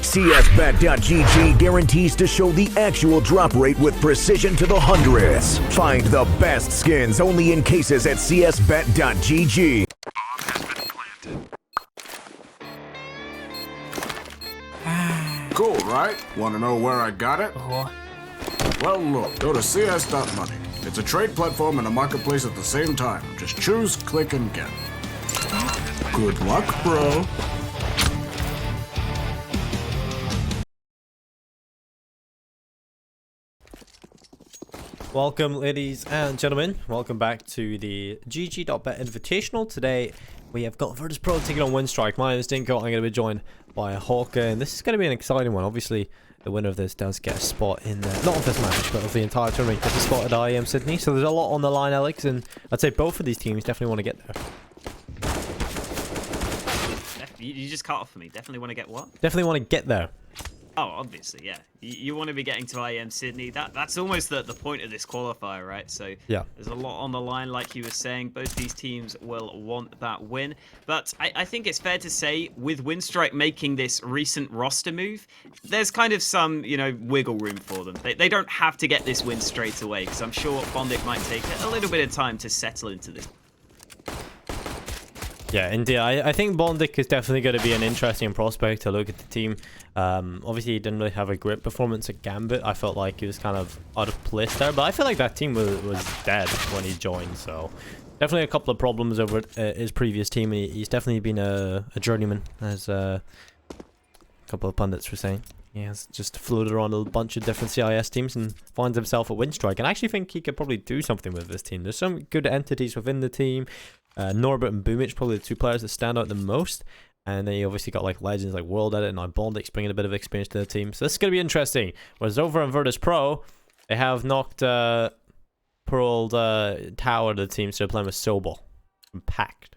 CSBET.GG guarantees to show the actual drop rate with precision to the hundreds. Find the best skins only in cases at CSBET.GG. Cool, right? Want to know where I got it? Well, look, go to CS.money. It's a trade platform and a marketplace at the same time. Just choose, click, and get. Good luck, bro. Welcome, ladies and gentlemen. Welcome back to the GG.BET Invitational. Today, we have got Virtus.pro taking on Winstrike. My name is Dinko. I'm going to be joined by Hawker, and this is going to be an exciting one. Obviously, the winner of this does get a spot in the, not of this match, but of the entire tournament, gets a spot at IEM Sydney. So there's a lot on the line, Alex, and I'd say both of these teams definitely want to get there. You just cut off for me. Definitely want to get what? Definitely want to get there. Oh, obviously, yeah. You want to be getting to IEM Sydney. That's almost the point of this qualifier, right? So yeah, there's a lot on the line, like you were saying. Both these teams will want that win. But I think it's fair to say, with Winstrike making this recent roster move, there's kind of some, wiggle room for them. They don't have to get this win straight away, because I'm sure Bondic might take a little bit of time to settle into this. Yeah, indeed. I think Bondic is definitely going to be an interesting prospect to look at the team. Obviously, he didn't really have a great performance at Gambit. I felt like he was kind of out of place there, but I feel like that team was dead when he joined. So definitely a couple of problems over his previous team. He's definitely been a journeyman, as a couple of pundits were saying. He has just floated around a bunch of different CIS teams and finds himself at Winstrike. And I actually think he could probably do something with this team. There's some good entities within the team. Norbert and Boomich, probably the two players that stand out the most. And then you obviously got like legends like World Edit and now Bondic's bringing a bit of experience to the team. So this is going to be interesting. Whereas over on Virtus.pro, they have knocked Pearl Tower to the team, so they're playing with Sobel. Packed.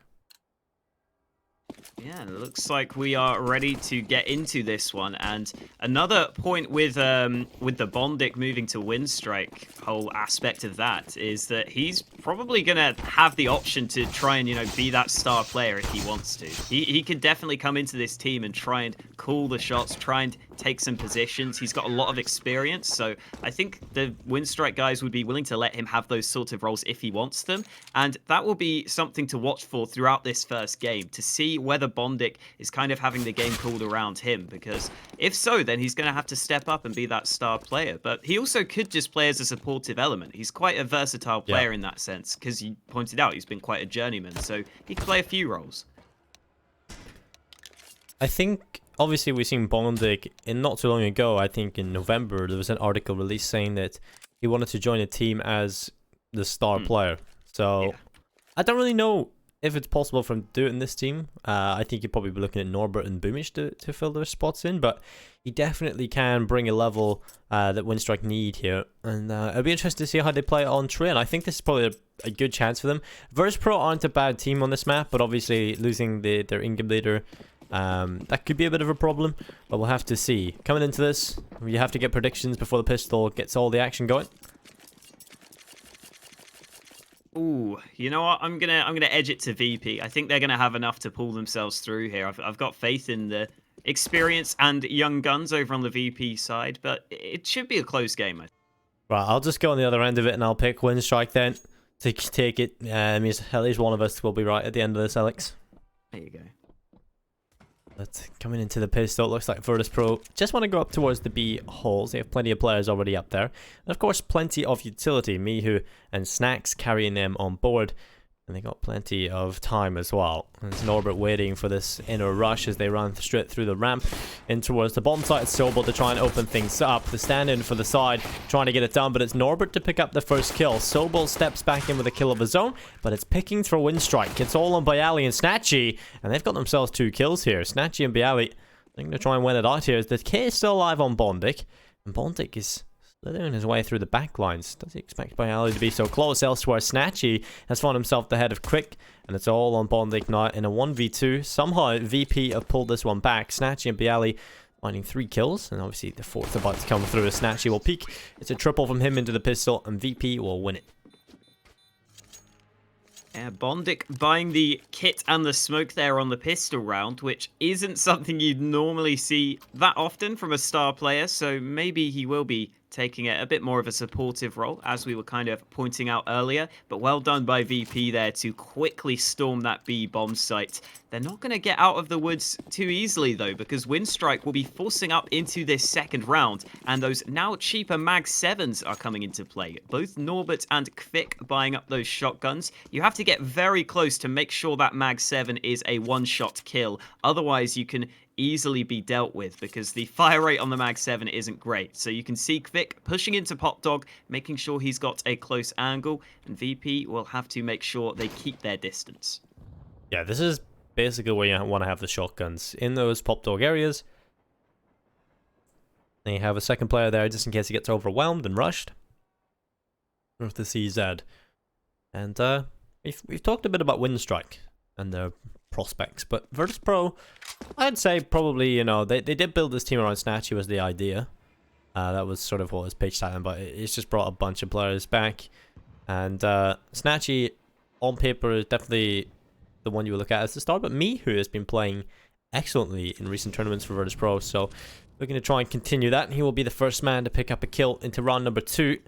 Yeah, it looks like we are ready to get into this one. And another point with the Bondic moving to Winstrike, whole aspect of that is that he's probably gonna have the option to try and be that star player if he wants to. He could definitely come into this team and try and call the shots, try and take some positions. He's got a lot of experience, so I think the Winstrike guys would be willing to let him have those sort of roles if he wants them. And that will be something to watch for throughout this first game, to see whether Bondic is kind of having the game called around him, because if so, then he's going to have to step up and be that star player. But he also could just play as a supportive element. He's quite a versatile player in that sense, because you pointed out he's been quite a journeyman, so he can play a few roles. I think, obviously, we've seen Bondic in not too long ago. I think in November, there was an article released saying that he wanted to join a team as the star player. So, yeah. I don't really know if it's possible for him to do it in this team. I think you'd probably be looking at Norbert and Boomich to fill their spots in, but he definitely can bring a level that Winstrike need here. And it'll be interesting to see how they play on Train. I think this is probably a good chance for them. Virtus.pro aren't a bad team on this map, but obviously losing their in-game leader, that could be a bit of a problem, but we'll have to see. Coming into this, you have to get predictions before the pistol gets all the action going. Ooh, you know what? I'm gonna edge it to VP. I think they're gonna have enough to pull themselves through here. I've got faith in the experience and young guns over on the VP side, but it should be a close game. Right, I'll just go on the other end of it and I'll pick Winstrike then to take it. Means at least one of us will be right at the end of this, Alex. There you go. But coming into the pistol, it looks like Virtus.pro just want to go up towards the B holes. They have plenty of players already up there. And of course, plenty of utility. Mihu and Snacks carrying them on board. And they got plenty of time as well. There's Norbert waiting for this inner rush as they run straight through the ramp in towards the bomb site. It's Sobel to try and open things up. The stand-in for the side, trying to get it done, but it's Norbert to pick up the first kill. Sobel steps back in with a kill of his own, but it's picking through Winstrike. It's all on Bialy and Snatchy, and they've got themselves 2 kills here. Snatchy and Bialy, I think they're trying to win it out here. The K is still alive on Bondic, and Bondic is slithering his way through the back lines. Does he expect Bialy to be so close? Elsewhere, Snatchy has found himself the head of Quick, and it's all on Bondic now in a 1v2. Somehow, VP have pulled this one back. Snatchy and Bialy finding 3 kills, and obviously the 4th about to come through as Snatchy will peek. It's a triple from him into the pistol, and VP will win it. Yeah, Bondic buying the kit and the smoke there on the pistol round, which isn't something you'd normally see that often from a star player, so maybe he will be taking a bit more of a supportive role, as we were kind of pointing out earlier. But well done by VP there to quickly storm that B bomb site. They're not going to get out of the woods too easily, though, because Winstrike will be forcing up into this second round, and those now cheaper Mag 7s are coming into play. Both Norbert and Kvik buying up those shotguns. You have to get very close to make sure that Mag 7 is a one-shot kill. Otherwise, you can easily be dealt with because the fire rate on the Mag 7 isn't great. So you can see Kvik pushing into Pop Dog, making sure he's got a close angle, and VP will have to make sure they keep their distance. Yeah, this is basically where you want to have the shotguns, in those Pop Dog areas. Then you have a second player there just in case he gets overwhelmed and rushed with the CZ. And we've talked a bit about Winstrike and their prospects, but Virtus.pro, I'd say probably, you know, they did build this team around Snatchy was the idea. That was sort of what was pitched at them, but it's just brought a bunch of players back. And Snatchy, on paper, is definitely the one you would look at as the star, but Mihu has been playing excellently in recent tournaments for Virtus.pro, so looking to try and continue that, and he will be the first man to pick up a kill into round number 2,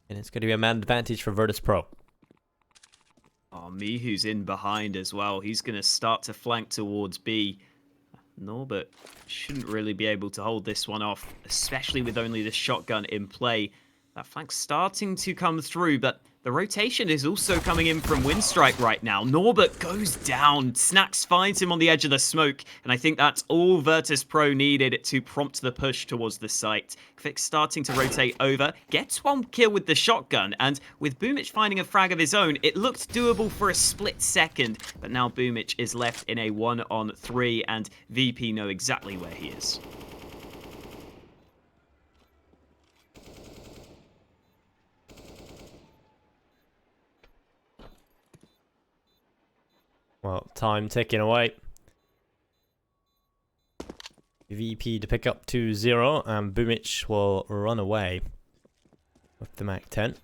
and it's going to be a man advantage for Virtus.pro. Oh, Mihu's in behind as well. He's going to start to flank towards B. Norbert shouldn't really be able to hold this one off, especially with only the shotgun in play. That flank's starting to come through, but the rotation is also coming in from Winstrike right now. Norbert goes down. Snacks finds him on the edge of the smoke, and I think that's all Virtus.pro needed to prompt the push towards the site. Kvik starting to rotate over, gets one kill with the shotgun, and with Boomich finding a frag of his own, it looked doable for a split second, but now Boomich is left in a 1-on-3, and VP know exactly where he is. Well, time ticking away. VP to pick up 2-0, and Boomich will run away with the Mac 10.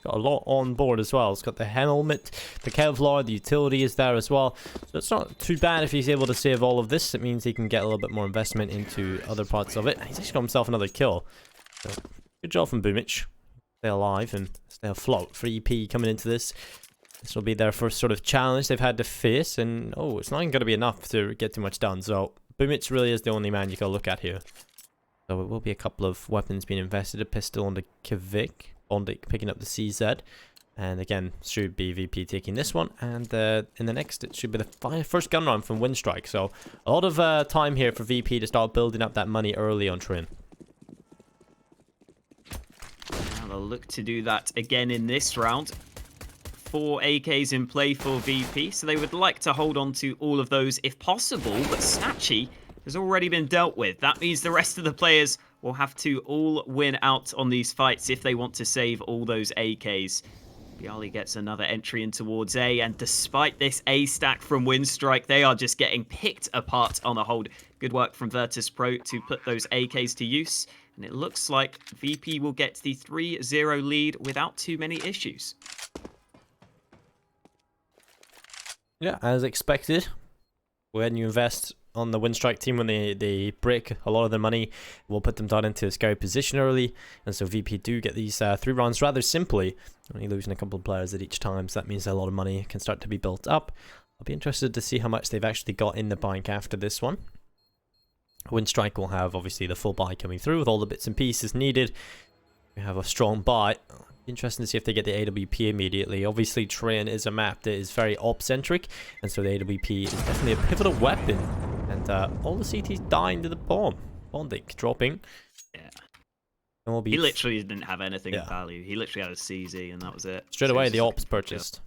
Got a lot on board as well. It's got the helmet, the Kevlar, the utility is there as well. So it's not too bad if he's able to save all of this. It means he can get a little bit more investment into other parts of it. He's actually got himself another kill. So good job from Boomich. Stay alive and stay afloat. For EP coming into this. This will be their first sort of challenge they've had to face. And, oh, it's not even going to be enough to get too much done. So, Boomich really is the only man you can look at here. So, it will be a couple of weapons being invested. A pistol on the Kvik. Bondic picking up the CZ. And, again, should be VP taking this one. And in the next, it should be the first gun run from Winstrike. So, a lot of time here for VP to start building up that money early on train. They'll look to do that again in this round. 4 AKs in play for VP, so they would like to hold on to all of those if possible, but Snatchy has already been dealt with. That means the rest of the players will have to all win out on these fights if they want to save all those AKs. Bialy gets another entry in towards A, and despite this A stack from Winstrike, they are just getting picked apart on the hold. Good work from Virtus.pro to put those AKs to use. And it looks like VP will get the 3-0 lead without too many issues. Yeah, as expected. When you invest on the Winstrike team, when they break a lot of their money, we'll put them down into a scary position early. And so VP do get these 3 rounds rather simply, only losing a couple of players at each time. So that means a lot of money can start to be built up. I'll be interested to see how much they've actually got in the bank after this one. Winstrike will have obviously the full buy coming through with all the bits and pieces needed. We have a strong buy. Interesting to see if they get the AWP immediately. Obviously, Train is a map that is very op-centric, and so the AWP is definitely a pivotal weapon. And all the CTs dying to the bomb. Bondic dropping. Yeah. And we'll be He literally didn't have anything of value. He literally had a CZ, and that was it. Straight So away, it's the just ops purchased.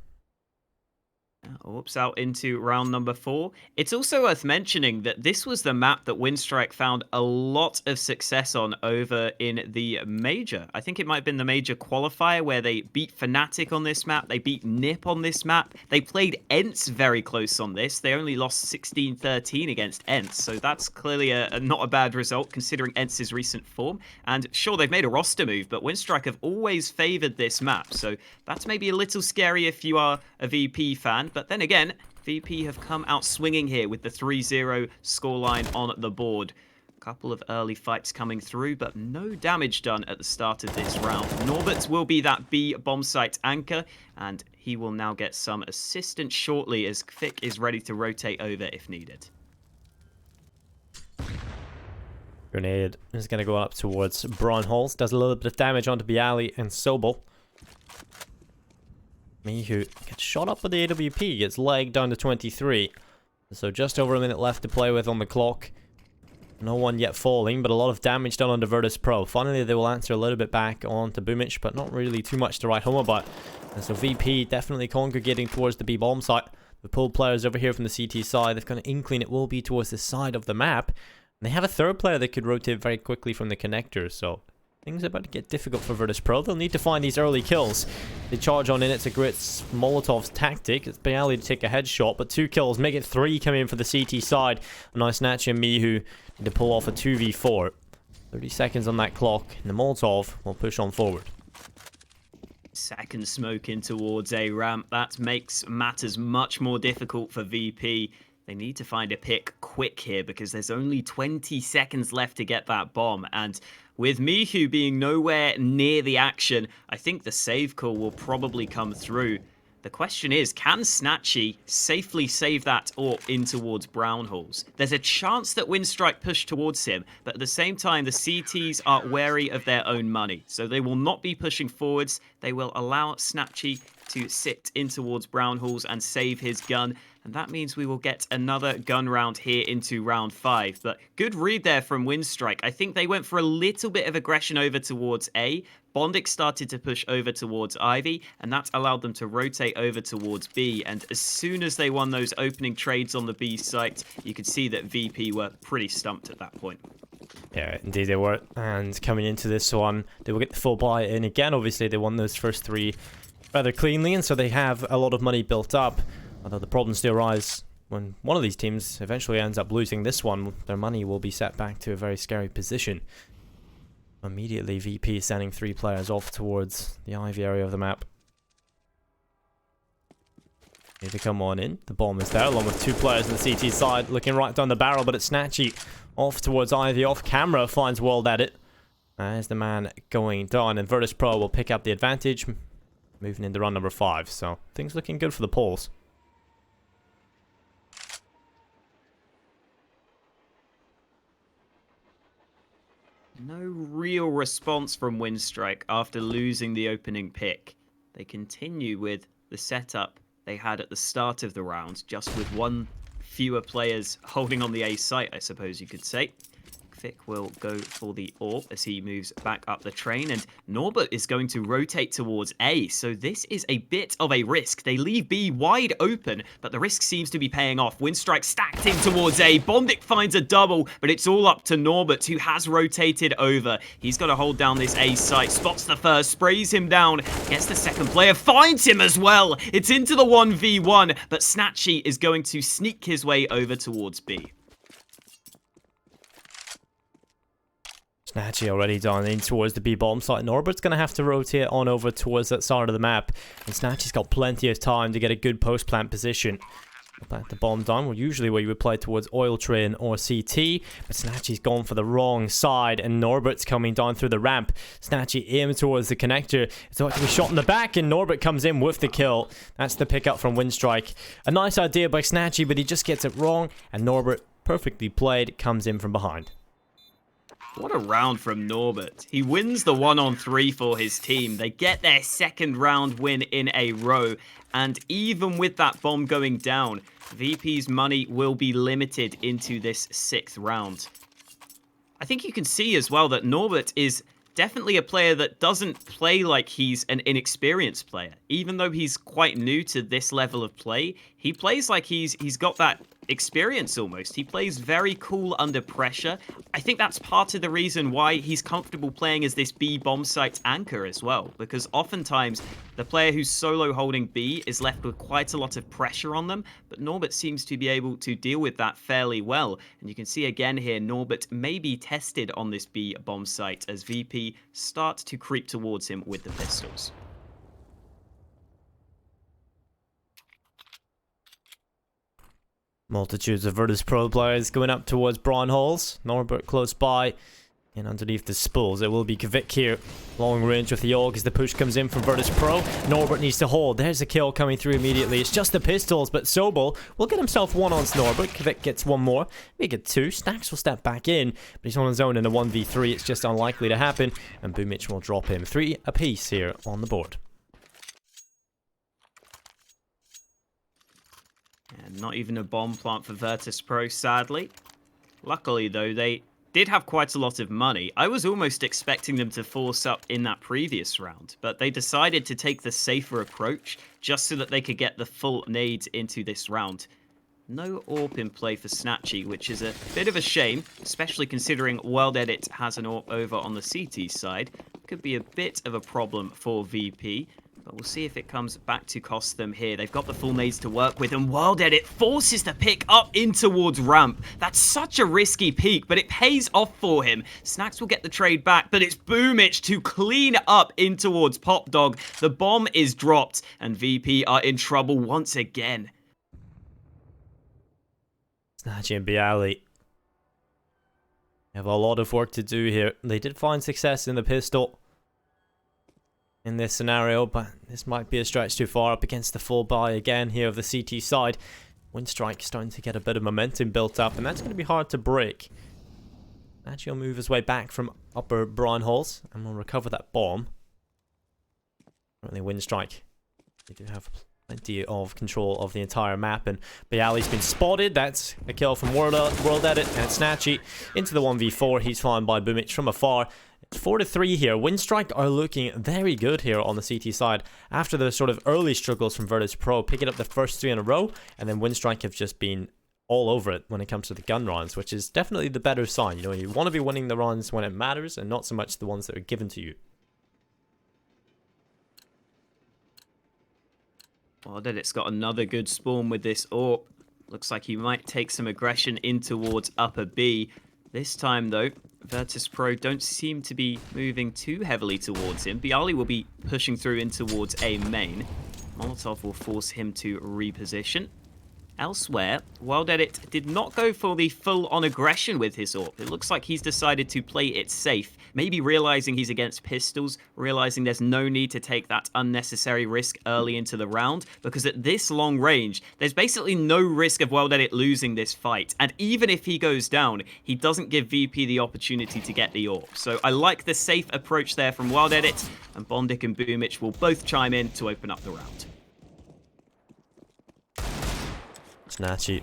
Oops, out into round number 4. It's also worth mentioning that this was the map that Winstrike found a lot of success on over in the Major. I think it might have been the Major qualifier where they beat Fnatic on this map, they beat Nip on this map, they played ENCE very close on this. They only lost 16-13 against ENCE, so that's clearly not a bad result considering ENCE's recent form. And sure, they've made a roster move, but Winstrike have always favoured this map, so that's maybe a little scary if you are a VP fan. But then again, VP have come out swinging here with the 3-0 scoreline on the board. A couple of early fights coming through, but no damage done at the start of this round. Norbert will be that B bomb site anchor, and he will now get some assistance shortly as Fick is ready to rotate over if needed. Grenade is going to go up towards Braunholz. Does a little bit of damage onto Bialy and Sobel. Mihu gets shot up with the AWP, gets legged down to 23. So just over a minute left to play with on the clock. No one yet falling, but a lot of damage done onto Virtus.pro. Finally, they will answer a little bit back onto Boomich, but not really too much to write home about. And so VP definitely congregating towards the B bomb site. The pulled players over here from the CT side, they've got an inkling it will be towards the side of the map. And they have a third player that could rotate very quickly from the connector, so things are about to get difficult for Virtus.pro. They'll need to find these early kills. They charge on in. It's a great Molotov's tactic. It's Bialy to take a headshot, but 2 kills. Make it 3 coming in for the CT side. A nice Nachi and Mihu need to pull off a 2v4. 30 seconds on that clock, and the Molotov will push on forward. Second smoke in towards a ramp. That makes matters much more difficult for VP. They need to find a pick quick here because there's only 20 seconds left to get that bomb. And with Mihu being nowhere near the action, I think the save call will probably come through. The question is, can Snatchy safely save that AWP in towards Braunholz? There's a chance that Winstrike push towards him, but at the same time, the CTs are wary of their own money. So they will not be pushing forwards. They will allow Snatchy to sit in towards Braunholz and save his gun. And that means we will get another gun round here into round 5. But good read there from Winstrike. I think they went for a little bit of aggression over towards A. Bondic started to push over towards Ivy, and that allowed them to rotate over towards B. And as soon as they won those opening trades on the B site, you could see that VP were pretty stumped at that point. Yeah, indeed they were. And coming into this one, they will get the full buy in again. Obviously, they won those first 3 rather cleanly, and so they have a lot of money built up. Although the problems still arise when one of these teams eventually ends up losing this one, their money will be set back to a very scary position. Immediately, VP is sending 3 players off towards the Ivy area of the map. Need to come on in. The bomb is there, along with 2 players on the CT side, looking right down the barrel, but it's Snatchy off towards Ivy, off camera, finds World Edit. As the man going down, and Virtus.pro will pick up the advantage, moving into round number 5. So, things looking good for the Poles. No real response from Winstrike after losing the opening pick. They continue with the setup they had at the start of the round, just with 1 fewer players holding on the A site, I suppose you could say. Fick will go for the AWP as he moves back up the train, and Norbert is going to rotate towards A, so this is a bit of a risk. They leave B wide open, but the risk seems to be paying off. Winstrike stacked in towards A. Bondic finds a double, but it's all up to Norbert, who has rotated over. He's got to hold down this A site, spots the first, sprays him down, gets the second player, finds him as well. It's into the 1v1, but Snatchy is going to sneak his way over towards B. Snatchy already down in towards the B bomb site. Norbert's going to have to rotate on over towards that side of the map. And Snatchy's got plenty of time to get a good post plant position. Plant the bomb down, well, usually where you would play towards Oil Train or CT. But Snatchy's gone for the wrong side, and Norbert's coming down through the ramp. Snatchy aims towards the connector. It's about to be shot in the back, and Norbert comes in with the kill. That's the pickup from Winstrike. A nice idea by Snatchy, but he just gets it wrong. And Norbert, perfectly played, comes in from behind. What a round from Norbert. He wins the 1-on-3 for his team. They get their second round win in a row. And even with that bomb going down, VP's money will be limited into this 6th round. I think you can see as well that Norbert is definitely a player that doesn't play like he's an inexperienced player. Even though he's quite new to this level of play, he plays like he's got that experience almost. He plays very cool under pressure. I think that's part of the reason why he's comfortable playing as this B bomb site anchor as well, because oftentimes the player who's solo holding B is left with quite a lot of pressure on them, but Norbert seems to be able to deal with that fairly well. And you can see again here, Norbert may be tested on this B bomb site as VP start to creep towards him with the pistols. Multitudes of Virtus.pro players going up towards Braun Halls. Norbert close by. And underneath the spools, it will be GG.BET here. Long range with the AUG as the push comes in from Virtus.pro. Norbert needs to hold. There's a kill coming through immediately. It's just the pistols, but Sobel will get himself one on Norbert. GG.BET gets one more. Make it two. Snacks will step back in, but he's on his own in a 1v3. It's just unlikely to happen, and Boomich will drop him. 3 apiece here on the board. And not even a bomb plant for Virtus.pro, sadly. Luckily, though, they did have quite a lot of money. I was almost expecting them to force up in that previous round, but they decided to take the safer approach just so that they could get the full nades into this round. No AWP in play for Snatchy, which is a bit of a shame, especially considering World Edit has an AWP over on the CT side. Could be a bit of a problem for VP. But we'll see if it comes back to cost them here. They've got the full nades to work with, and World Edit forces the pick up in towards ramp. That's such a risky peek, but it pays off for him. Snacks will get the trade back, but it's Boomich to clean up in towards Pop Dog. The bomb is dropped, and VP are in trouble once again. Snatchy and Bialy have a lot of work to do here. They did find success in the pistol in this scenario, but this might be a stretch too far up against the full buy again here of the CT side. Winstrike starting to get a bit of momentum built up, and that's going to be hard to break. Actually, will move his way back from upper Braun Halls, and will recover that bomb. Currently, Winstrike, they do have plenty of control of the entire map, and Bialy's been spotted. That's a kill from World Edit, and Snatchy into the 1v4. He's followed by Boomich from afar. 4-3 here. Winstrike are looking very good here on the CT side after the sort of early struggles from Virtus.pro, picking up the first 3 in a row, and then Winstrike have just been all over it when it comes to the gun runs, which is definitely the better sign. You know, you want to be winning the runs when it matters and not so much the ones that are given to you. Well, then it's got another good spawn with this AWP. Looks like he might take some aggression in towards upper B. This time, though, Virtus.pro don't seem to be moving too heavily towards him. Bialy will be pushing through in towards A main. Molotov will force him to reposition. Elsewhere, World Edit did not go for the full-on aggression with his AWP. It looks like he's decided to play it safe, maybe realizing he's against pistols, realizing there's no need to take that unnecessary risk early into the round, because at this long range, there's basically no risk of World Edit losing this fight, and even if he goes down, he doesn't give VP the opportunity to get the AWP. So I like the safe approach there from World Edit, and Bondik and Boomich will both chime in to open up the round. Snatchy,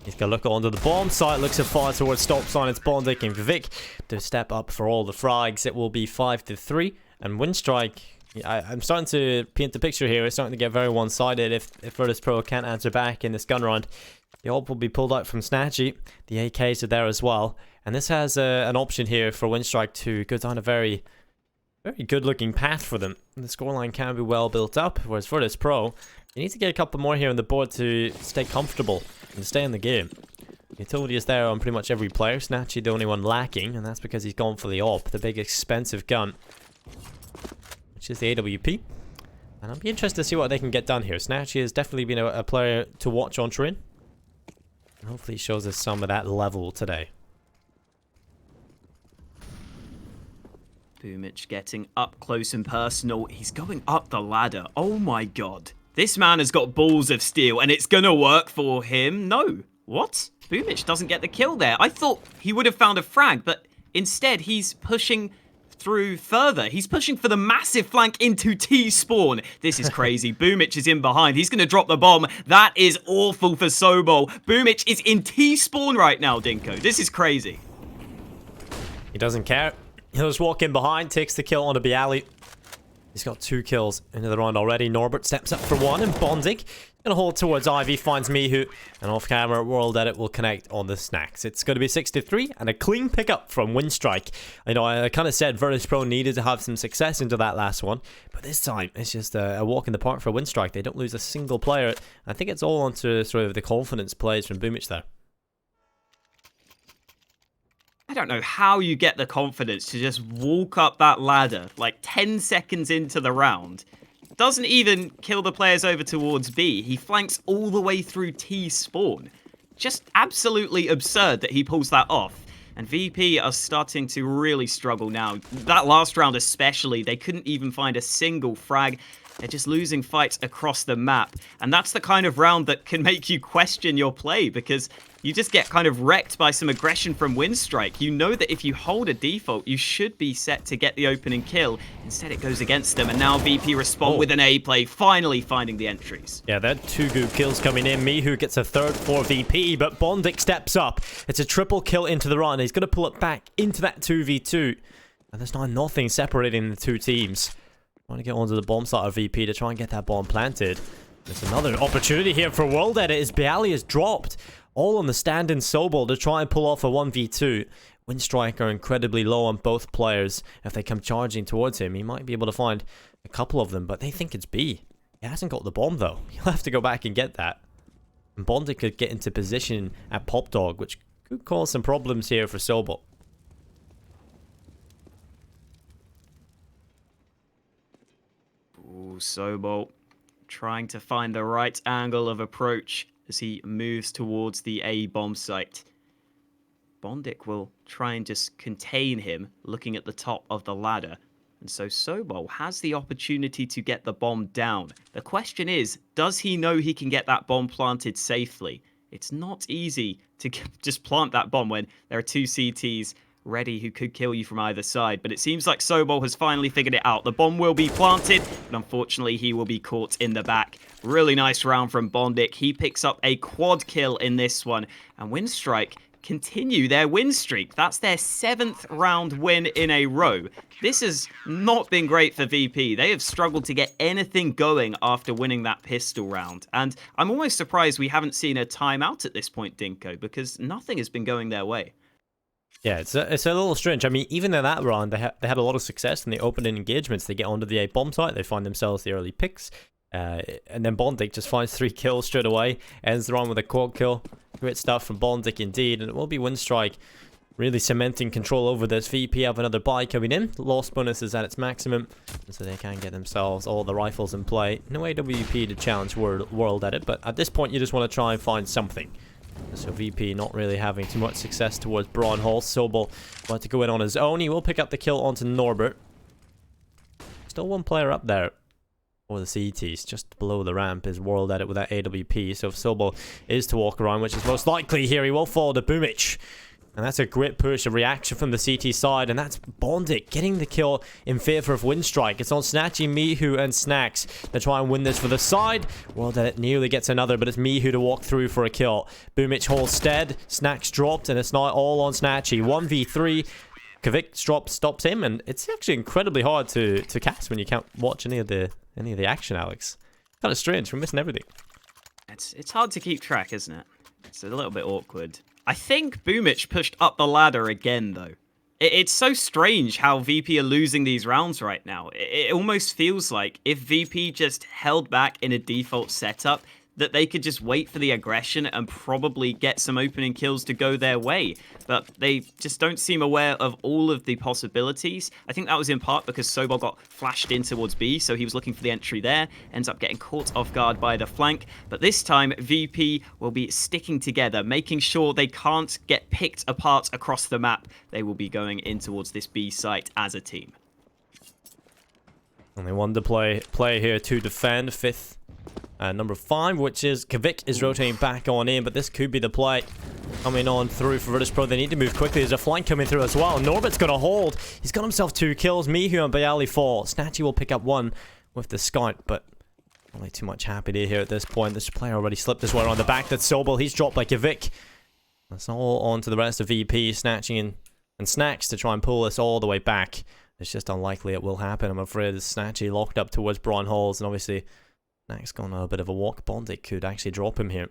he's going to look onto the bomb site, looks far towards stop sign. It's Bondik and GG.BET to step up for all the frags. It will be 5-3, and Winstrike, I'm starting to paint the picture here. It's starting to get very one-sided. If Virtus.pro can't answer back in this gun round, the AWP will be pulled out from Snatchy. The AKs are there as well, and this has an option here for Winstrike to go down a very good-looking path for them. The scoreline can be well built up, whereas Virtus.pro, you need to get a couple more here on the board to stay comfortable and stay in the game. Utility is there on pretty much every player. Snatchy the only one lacking, and that's because he's gone for the AWP, the big expensive gun, which is the AWP. And I'll be interested to see what they can get done here. Snatchy has definitely been a player to watch on train, and hopefully he shows us some of that level today. Boomich getting up close and personal. He's going up the ladder. Oh my god. This man has got balls of steel, and it's gonna work for him. No. What? Boomich doesn't get the kill there. I thought he would have found a frag, but instead he's pushing through further. He's pushing for the massive flank into T-spawn. This is crazy. Boomich is in behind. He's gonna drop the bomb. That is awful for Sobol. Boomich is in T-spawn right now, Dinko. This is crazy. He doesn't care. He'll just walk in behind, takes the kill onto Bialy. He's got 2 kills into the round already. Norbert steps up for 1, and Bondig gonna hold towards Ivy, finds Mihu, and off camera, World Edit will connect on the Snacks. It's gonna be 6-3 and a clean pickup from Winstrike. You know, I kind of said Virtus.pro needed to have some success into that last one, but this time it's just a walk in the park for Winstrike. They don't lose a single player. I think it's all onto sort of the confidence plays from Boomich there. I don't know how you get the confidence to just walk up that ladder like 10 seconds into the round. Doesn't even kill the players over towards B. He flanks all the way through T spawn. Just absolutely absurd that he pulls that off. And VP are starting to really struggle now. That last round especially, they couldn't even find a single frag. They're just losing fights across the map. And that's the kind of round that can make you question your play, because you just get kind of wrecked by some aggression from Winstrike. You know that if you hold a default, you should be set to get the opening kill. Instead, it goes against them, and now VP respond with an A play, finally finding the entries. Yeah, there are 2 good kills coming in. Mihu gets a 3rd for VP, but Bondik steps up. It's a triple kill into the run. He's going to pull it back into that 2v2. And there's now nothing separating the 2 teams. Trying to get onto the bomb site of VP to try and get that bomb planted. There's another opportunity here for World Edit as Bialy is dropped. All on the stand-in Sobol to try and pull off a 1v2. Winstrike are incredibly low on both players. If they come charging towards him, he might be able to find a couple of them, but they think it's B. He hasn't got the bomb, though. He'll have to go back and get that. And Bondik could get into position at Pop Dog, which could cause some problems here for Sobol. Ooh, Sobol trying to find the right angle of approach as he moves towards the A bomb site. Bondik will try and just contain him, looking at the top of the ladder. And so Sobol has the opportunity to get the bomb down. The question is, does he know he can get that bomb planted safely? It's not easy to just plant that bomb when there are 2 CTs ready who could kill you from either side, but it seems like Sobol has finally figured it out. The bomb will be planted, but unfortunately he will be caught in the back. Really nice round from Bondik. He picks up a quad kill in this one, and Winstrike continue their win streak. That's their 7th round win in a row. This has not been great for VP. They have struggled to get anything going after winning that pistol round, and I'm almost surprised we haven't seen a timeout at this point, Dinko, because nothing has been going their way. Yeah, it's a little strange. I mean, even in that round, they had a lot of success in the opening engagements. They get onto the A bomb site, they find themselves the early picks, and then Bondik just finds 3 kills straight away, ends the round with a quad kill. Great stuff from Bondik indeed, and it will be Winstrike really cementing control over this. VP have another buy coming in. Lost bonus is at its maximum, so they can get themselves all the rifles in play. No AWP to challenge World Edit, but at this point you just want to try and find something. So VP not really having too much success towards Braun Hall. Sobol about to go in on his own. He will pick up the kill onto Norbert. Still 1 player up there for the CTs. Just below the ramp is World Edit with that AWP. So if Sobol is to walk around, which is most likely here, he will fall to Boomich. And that's a great push, a reaction from the CT side. And that's Bondik getting the kill in favor of Winstrike. It's on Snatchy, Mihu, and Snacks to try and win this for the side. World Edit nearly gets another, but it's Mihu to walk through for a kill. Boomich holds stead. Snacks dropped, and it's now all on Snatchy. 1v3. Kvik stops him, and it's actually incredibly hard to cast when you can't watch any of the action, Alex. Kind of strange. We're missing everything. It's hard to keep track, isn't it? It's a little bit awkward. I think Boomich pushed up the ladder again, though. It's so strange how VP are losing these rounds right now. It almost feels like if VP just held back in a default setup, that they could just wait for the aggression and probably get some opening kills to go their way. But they just don't seem aware of all of the possibilities. I think that was in part because Sobol got flashed in towards B, so he was looking for the entry there, ends up getting caught off guard by the flank. But this time, VP will be sticking together, making sure they can't get picked apart across the map. They will be going in towards this B site as a team. Only 1 to play here to defend. 5th. Number 5, which is Kvik, is rotating back on in, but this could be the play coming on through for Virtus.pro. They need to move quickly. There's a flank coming through as well. Norbert's going to hold. He's got himself 2 kills. Mihu and Bialy fall. Snatchy will pick up 1 with the scout, but only too much happy here at this point. This player already slipped his way around the back. That's Sobol. He's dropped by Kvik. That's all on to the rest of VP, Snatching and Snacks to try and pull this all the way back. It's just unlikely it will happen, I'm afraid. Snatchy locked up towards Braun Halls, and obviously Snack's gone on a bit of a walk. Bondic could actually drop him here.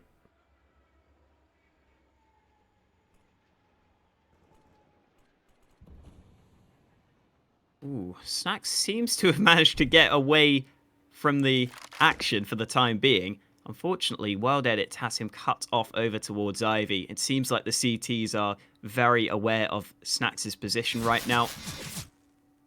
Ooh, Snacks seems to have managed to get away from the action for the time being. Unfortunately, Wild Edit has him cut off over towards Ivy. It seems like the CTs are very aware of Snacks' position right now.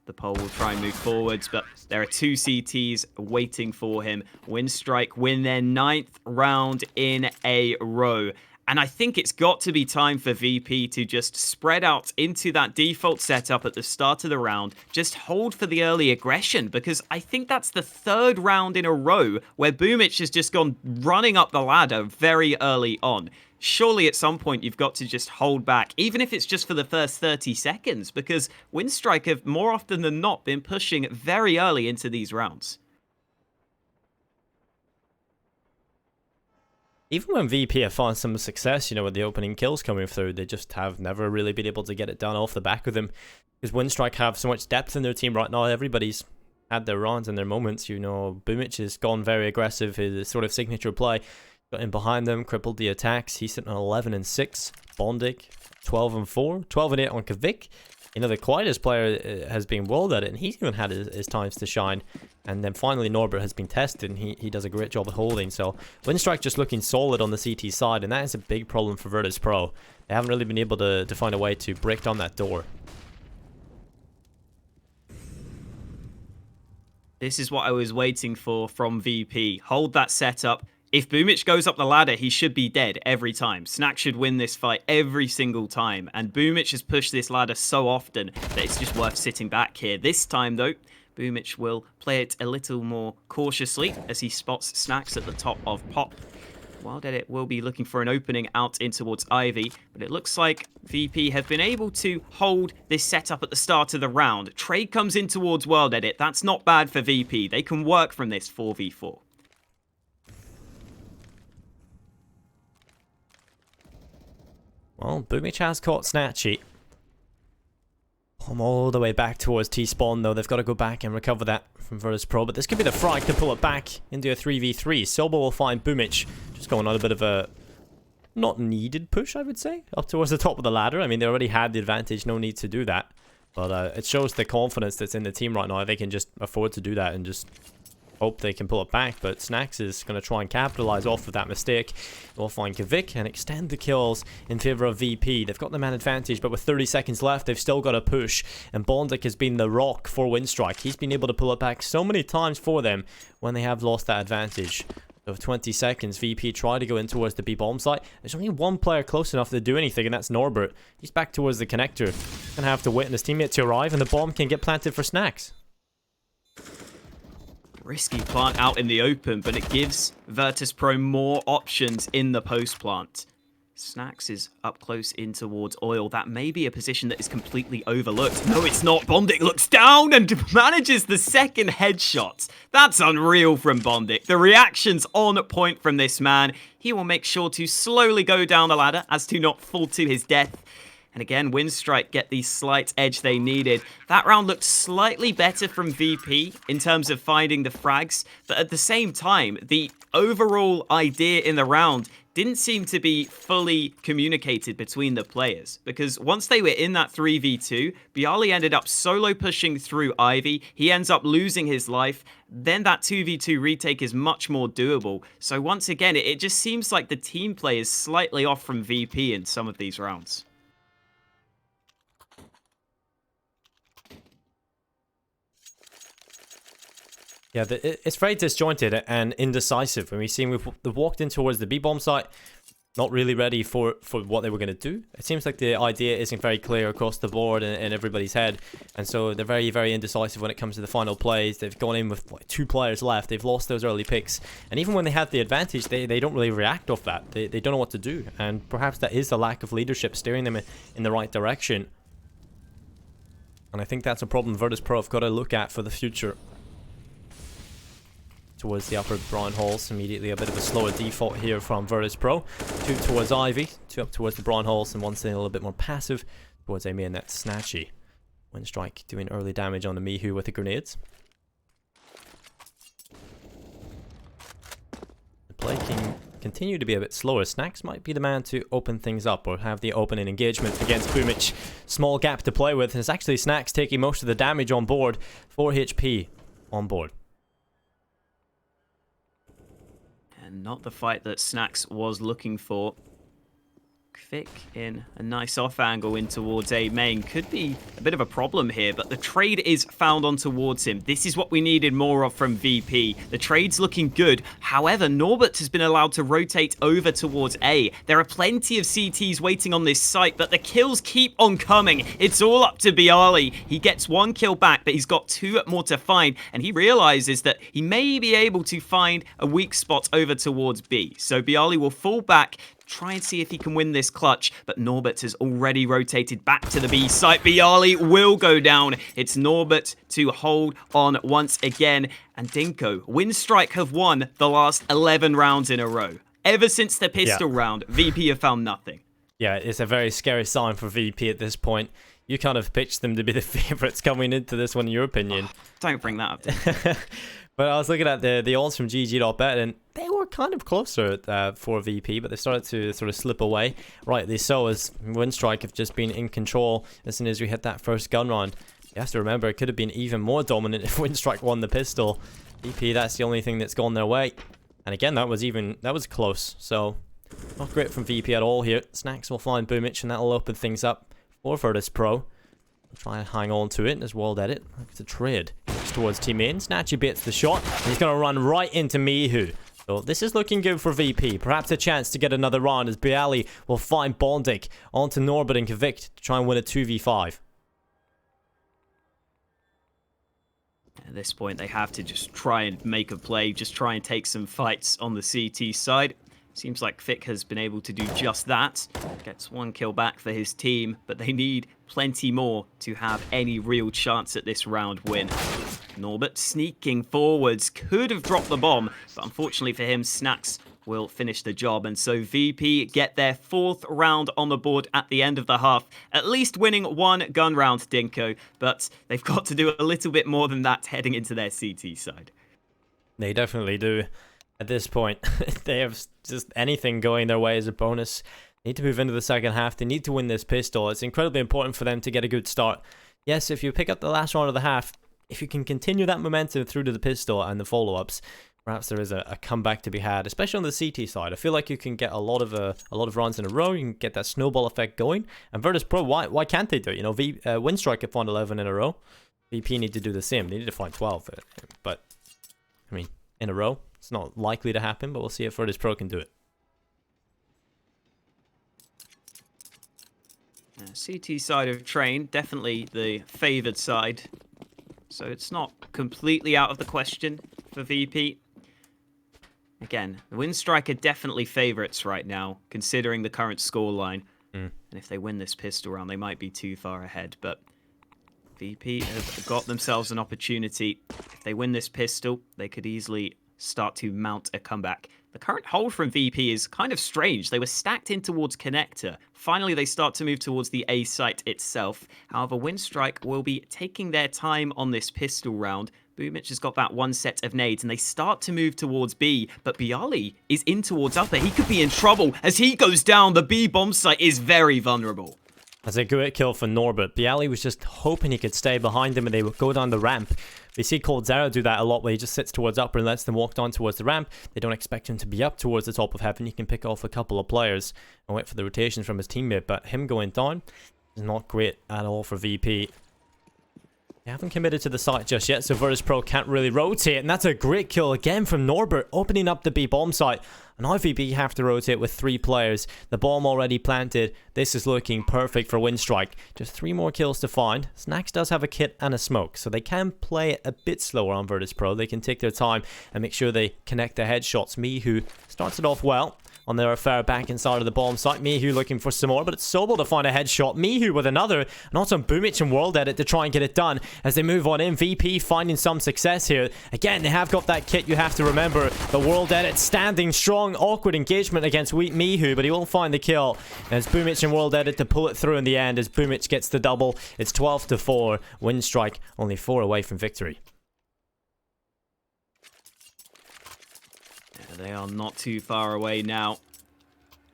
The pole will try and move forwards, but there are 2 CTs waiting for him. Winstrike win their 9th round in a row. And I think it's got to be time for VP to just spread out into that default setup at the start of the round. Just hold for the early aggression, because I think that's the 3rd round in a row where Boomich has just gone running up the ladder very early on. Surely at some point you've got to just hold back, even if it's just for the first 30 seconds, because Winstrike have more often than not been pushing very early into these rounds. Even when VP have found some success, you know, with the opening kills coming through, they just have never really been able to get it done off the back of them. Because Winstrike have so much depth in their team right now, everybody's had their runs and their moments, you know. Boomich has gone very aggressive, his sort of signature play. Got in behind them, crippled the attacks. He's sitting on 11-6. Bondic, 12-4. 12-8 on Kvik. You know, the quietest player has been Wild Edit, and he's even had his times to shine. And then finally Norbert has been tested, and he does a great job at holding. So Winstrike just looking solid on the CT side, and that is a big problem for Virtus.pro. They haven't really been able to find a way to break down that door. This is what I was waiting for from VP. Hold that setup. If Boomich goes up the ladder, he should be dead every time. Snack should win this fight every single time. And Boomich has pushed this ladder so often that it's just worth sitting back here. This time, though, Boomich will play it a little more cautiously as he spots Snacks at the top of Pop. Wild Edit will be looking for an opening out in towards Ivy, but it looks like VP have been able to hold this setup at the start of the round. Trade comes in towards Wild Edit. That's not bad for VP. They can work from this 4v4. Well, Boomich has caught Snatchy. I'm all the way back towards T-spawn, though. They've got to go back and recover that from Virtus.pro, but this could be the frag to pull it back into a 3v3. Silbo will find Boomich just going on a bit of a not needed push, I would say, up towards the top of the ladder. I mean, they already had the advantage, no need to do that. But it shows the confidence that's in the team right now. They can just afford to do that and just hope they can pull it back, but Snacks is going to try and capitalize off of that mistake. We'll find Kvik and extend the kills in favor of VP. They've got the man advantage, but with 30 seconds left, they've still got to push, and Bondic has been the rock for Winstrike. He's been able to pull it back so many times for them when they have lost that advantage. So 20 seconds, VP try to go in towards the B-bomb site. There's only one player close enough to do anything, and that's Norbert. He's back towards the connector. He's going to have to wait on his teammate to arrive, and the bomb can get planted for Snacks. Risky plant out in the open, but it gives Virtus.pro more options in the post plant. Snacks is up close in towards Oil. That may be a position that is completely overlooked. No, it's not. Bondic looks down and manages the second headshot. That's unreal from Bondic. The reaction's on point from this man. He will make sure to slowly go down the ladder as to not fall to his death. And again, Winstrike get the slight edge they needed. That round looked slightly better from VP in terms of finding the frags, but at the same time, the overall idea in the round didn't seem to be fully communicated between the players, because once they were in that 3v2, Bialy ended up solo pushing through Ivy. He ends up losing his life. Then that 2v2 retake is much more doable. So once again, it just seems like the team play is slightly off from VP in some of these rounds. Yeah, it's very disjointed and indecisive. When we've walked in towards the B-bomb site, not really ready for what they were going to do. It seems like the idea isn't very clear across the board in everybody's head. And so they're very, very indecisive when it comes to the final plays. They've gone in with like 2 players left. They've lost those early picks. And even when they have the advantage, they don't really react off that. They don't know what to do. And perhaps that is the lack of leadership steering them in the right direction. And I think that's a problem Virtus.pro have got to look at for the future. Towards the upper Braun Halls, immediately a bit of a slower default here from Virtus.pro. 2 towards Ivy, 2 up towards the Braun Halls, and 1 staying a little bit more passive towards Amy, and that's Snatchy. Winstrike doing early damage on the Mihu with the grenades. The play can continue to be a bit slower. Snacks might be the man to open things up or have the opening engagement against Boomic. Small gap to play with, and it's actually Snacks taking most of the damage on board. 4 HP on board. And not the fight that Snacks was looking for. Vic in a nice off angle in towards A main. Could be a bit of a problem here, but the trade is found on towards him. This is what we needed more of from VP. The trade's looking good. However, Norbert has been allowed to rotate over towards A. There are plenty of CTs waiting on this site, but the kills keep on coming. It's all up to Bialy. He gets 1 kill back, but he's got 2 more to find, and he realizes that he may be able to find a weak spot over towards B. So Bialy will fall back, try and see if he can win this clutch, but Norbert has already rotated back to the B site. Bialy will go down. It's Norbert to hold on once again. And Dinko, Winstrike have won the last 11 rounds in a row. Ever since the pistol round, VP have found nothing. Yeah, it's a very scary sign for VP at this point. You kind of pitched them to be the favourites coming into this one, in your opinion. Oh, don't bring that up. But I was looking at the odds from GG.BET, and they were kind of closer for VP, but they started to sort of slip away. Rightly so, as Winstrike have just been in control as soon as we hit that first gun round. You have to remember, it could have been even more dominant if Winstrike won the pistol. VP, that's the only thing that's gone their way. And again, that was close. So, not great from VP at all here. Snacks will find Boomic, and that'll open things up for Virtus.pro. Try and hang on to it as World Edit. It's a trade. It's towards team in. Snatchy bits the shot. He's going to run right into Mihu. So this is looking good for VP. Perhaps a chance to get another round as Bialy will find Bondik onto Norbert and Kvikt to try and win a 2v5. At this point, they have to just try and make a play. Just try and take some fights on the CT side. Seems like Vic has been able to do just that. Gets 1 kill back for his team, but they need plenty more to have any real chance at this round win. Norbert sneaking forwards, could have dropped the bomb, but unfortunately for him, Snacks will finish the job. And so VP get their 4th round on the board at the end of the half, at least winning 1 gun round, Dinko, but they've got to do a little bit more than that heading into their CT side. They definitely do. At this point, they have just anything going their way as a bonus. They need to move into the second half. They need to win this pistol. It's incredibly important for them to get a good start. Yes, if you pick up the last round of the half, if you can continue that momentum through to the pistol and the follow-ups, perhaps there is a comeback to be had, especially on the CT side. I feel like you can get a lot of runs in a row. You can get that snowball effect going. And Virtus.pro, why can't they do it? You know, Winstrike have won 11 in a row. VP need to do the same. They need to find 12. But, I mean, in a row. It's not likely to happen, but we'll see if Virtus.pro can do it. CT side of Train, definitely the favoured side. So it's not completely out of the question for VP. Again, the Winstrike are definitely favourites right now, considering the current scoreline. And if they win this pistol round, they might be too far ahead. But VP have got themselves an opportunity. If they win this pistol, they could easily start to mount a comeback. The current hold from VP is kind of strange. They were stacked in towards Connector. Finally, they start to move towards the A site itself. However, Winstrike will be taking their time on this pistol round. Boomic has got that 1 set of nades, and they start to move towards B, but Bialy is in towards upper. He could be in trouble. As he goes down, the B bomb site is very vulnerable. That's a great kill for Norbert. Bialy was just hoping he could stay behind him and they would go down the ramp. We see Cold Zero do that a lot where he just sits towards upper and lets them walk down towards the ramp. They don't expect him to be up towards the top of heaven. He can pick off a couple of players and wait for the rotations from his teammate, but him going down is not great at all for VP. They haven't committed to the site just yet, so Virtus.pro can't really rotate, and that's a great kill again from Norbert, opening up the B bomb site. And now VP have to rotate with 3 players. The bomb already planted. This is looking perfect for Winstrike. Just 3 more kills to find. Snacks does have a kit and a smoke, so they can play it a bit slower on Virtus.pro. They can take their time and make sure they connect their headshots. Mihu starts it off well on their affair back inside of the bomb site. Mihu looking for some more, but it's Sobel to find a headshot. Mihu with another, and also Boomich and World Edit to try and get it done as they move on in. VP finding some success here. Again, they have got that kit, you have to remember. The World Edit standing strong. Awkward engagement against Mihu, but he will find the kill. And it's Boomich and World Edit to pull it through in the end as Boomich gets the double. It's 12-4. Winstrike only 4 away from victory. Yeah, they are not too far away now.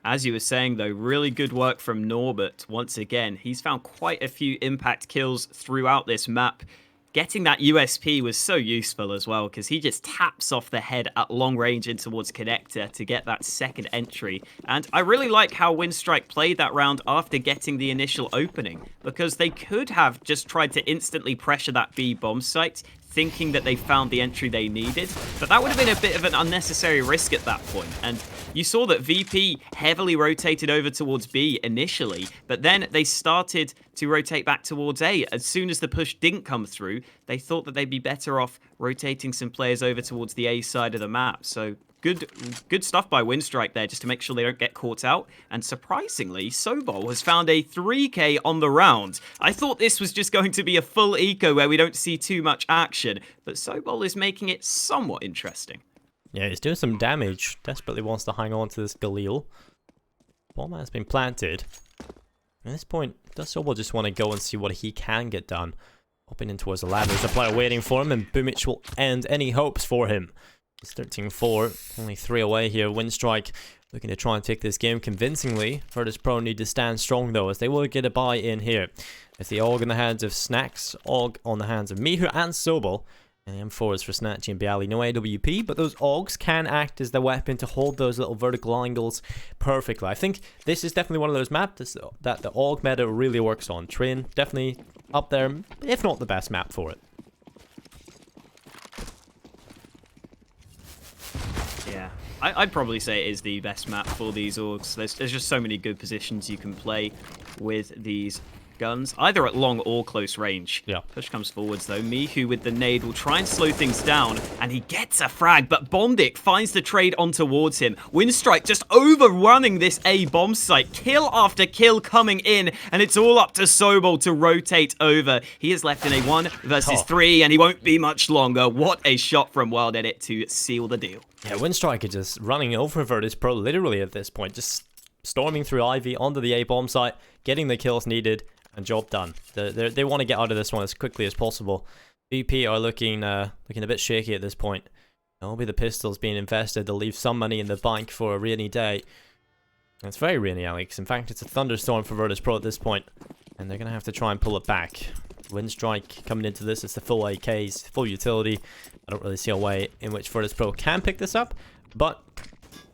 As you were saying, though, really good work from Norbert. Once again, he's found quite a few impact kills throughout this map. Getting that USP was so useful as well, because he just taps off the head at long range in towards connector to get that second entry. And I really like how Winstrike played that round after getting the initial opening, because they could have just tried to instantly pressure that B bomb site, thinking that they found the entry they needed, but that would have been a bit of an unnecessary risk at that point. And you saw that VP heavily rotated over towards B initially, but then they started to rotate back towards A. As soon as the push didn't come through, they thought that they'd be better off rotating some players over towards the A side of the map. So good stuff by Winstrike there, just to make sure they don't get caught out. And surprisingly, Sobol has found a 3k on the round. I thought this was just going to be a full eco where we don't see too much action, but Sobol is making it somewhat interesting. Yeah, he's doing some damage. Desperately wants to hang on to this Galil. Bomb has been planted. At this point, does Sobol just want to go and see what he can get done? Hopping in towards the ladder. There's a player waiting for him, and Boomich will end any hopes for him. It's 13-4, only 3 away here. Winstrike looking to try and take this game convincingly. Virtus.pro need to stand strong though, as they will get a buy in here. It's the AUG in the hands of Snacks, AUG on the hands of Mihu and Sobol. And the M4 is for Snatchy and Bialy. No AWP, but those AUGs can act as the weapon to hold those little vertical angles perfectly. I think this is definitely one of those maps that the AUG meta really works on. Train, definitely up there, if not the best map for it. Yeah, I'd probably say it is the best map for these AUGs. There's just so many good positions you can play with these guns, either at long or close range. Yeah. Push comes forwards though. Mihu with the nade will try and slow things down, and he gets a frag, but Bondik finds the trade on towards him. Winstrike just overrunning this A bomb site. Kill after kill coming in, and it's all up to Sobol to rotate over. He is left in a 1 versus 3, and he won't be much longer. What a shot from Wild Edit to seal the deal. Yeah, Winstrike is just running over Virtus.pro literally at this point. Just storming through Ivy onto the A bomb site, getting the kills needed, and job done. They want to get out of this one as quickly as possible. VP are looking a bit shaky at this point. It'll be the pistols being invested. They'll leave some money in the bank for a rainy day. And it's very rainy, Alex. In fact, it's a thunderstorm for Virtus.pro at this point. And they're going to have to try and pull it back. Winstrike coming into this, it's the full AKs, full utility. I don't really see a way in which Virtus.pro can pick this up, but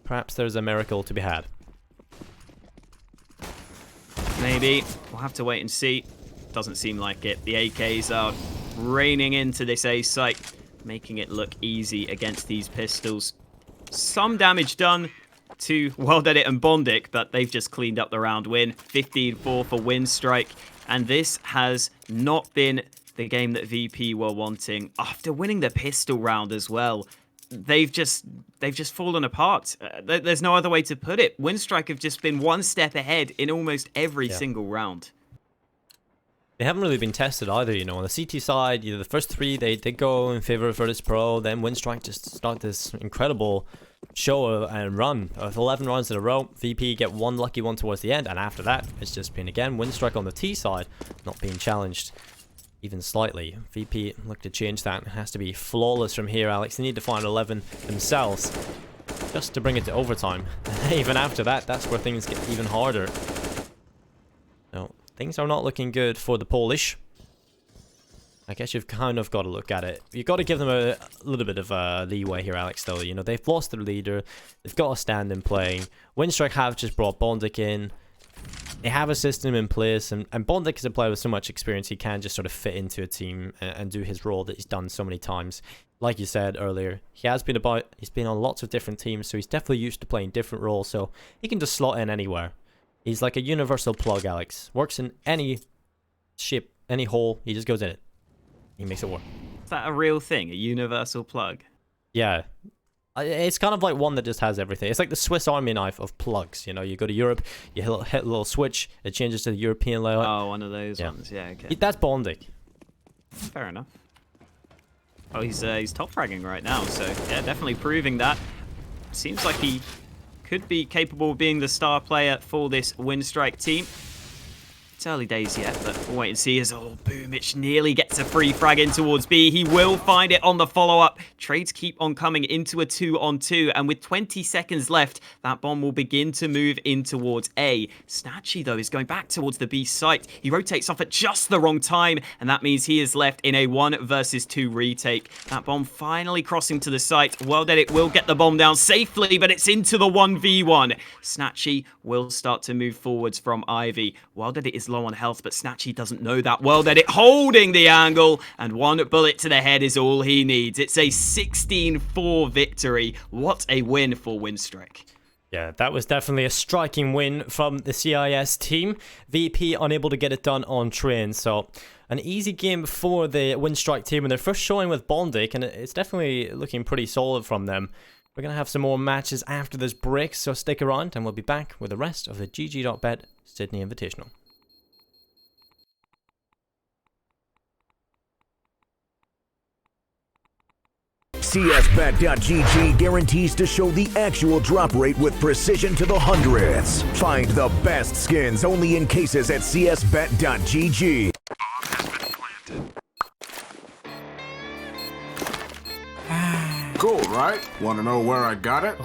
perhaps there's a miracle to be had. Maybe. We'll have to wait and see. Doesn't seem like it. The AKs are raining into this A site, making it look easy against these pistols. Some damage done to Wild Edit and Bondik, but they've just cleaned up the round win. 15-4 for Winstrike. And this has not been the game that VP were wanting. After winning the pistol round as well, they've just fallen apart. There's no other way to put it. Winstrike have just been one step ahead in almost every single round. They haven't really been tested either, you know. On the CT side, the first 3, they did go in favor of Virtus.pro. Then Winstrike just start this incredible show and run of 11 runs in a row. VP get one lucky one towards the end, and after that, it's just been, again, Winstrike on the T side, not being challenged even slightly. VP look to change that. It has to be flawless from here, Alex. They need to find 11 themselves just to bring it to overtime. Even after that, that's where things get even harder. No, things are not looking good for the Polish. I guess you've kind of got to look at it. You've got to give them a little bit of leeway here, Alex, though. You know, they've lost their leader. They've got a stand in playing. Winstrike have just brought Bondik in. They have a system in place, and Bondik is a player with so much experience, he can just sort of fit into a team and do his role that he's done so many times. Like you said earlier, he's been on lots of different teams, so he's definitely used to playing different roles, so he can just slot in anywhere. He's like a universal plug, Alex. Works in any ship, any hole, he just goes in it. He makes it work. Is that a real thing, a universal plug? Yeah. It's kind of like one that just has everything. It's like the Swiss Army knife of plugs. You know, you go to Europe, you hit a little switch, it changes to the European layout. Oh, one of those ones. Yeah, okay. That's Bondic. Fair enough. Oh, he's top fragging right now, so yeah, definitely proving that. Seems like he could be capable of being the star player for this Winstrike team. It's early days yet, but we'll wait and see as Boomich nearly gets a free frag in towards B. He will find it on the follow-up. Trades keep on coming into a 2-on-2, and with 20 seconds left, that bomb will begin to move in towards A. Snatchy, though, is going back towards the B site. He rotates off at just the wrong time, and that means he is left in a 1 versus 2 retake. That bomb finally crossing to the site. Well, then it will get the bomb down safely, but it's into the 1v1. Snatchy will start to move forwards from Ivy. Well, that it is low on health, but Snatchy doesn't know that. Well, that it holding the angle, and 1 bullet to the head is all he needs. It's a 16-4 victory. What a win for Winstrike. Yeah, that was definitely a striking win from the CIS team. VP unable to get it done on train, so an easy game for the Winstrike team in their first showing with Bondic, and it's definitely looking pretty solid from them. We're going to have some more matches after this break, so stick around and we'll be back with the rest of the GG.BET Sydney Invitational. CSBet.GG guarantees to show the actual drop rate with precision to the hundredths. Find the best skins only in cases at CSBet.GG. Cool, right? Want to know where I got it?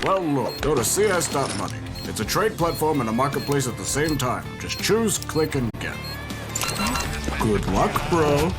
Well, look, go to CS.money. It's a trade platform and a marketplace at the same time. Just choose, click, and get. Good luck, bro.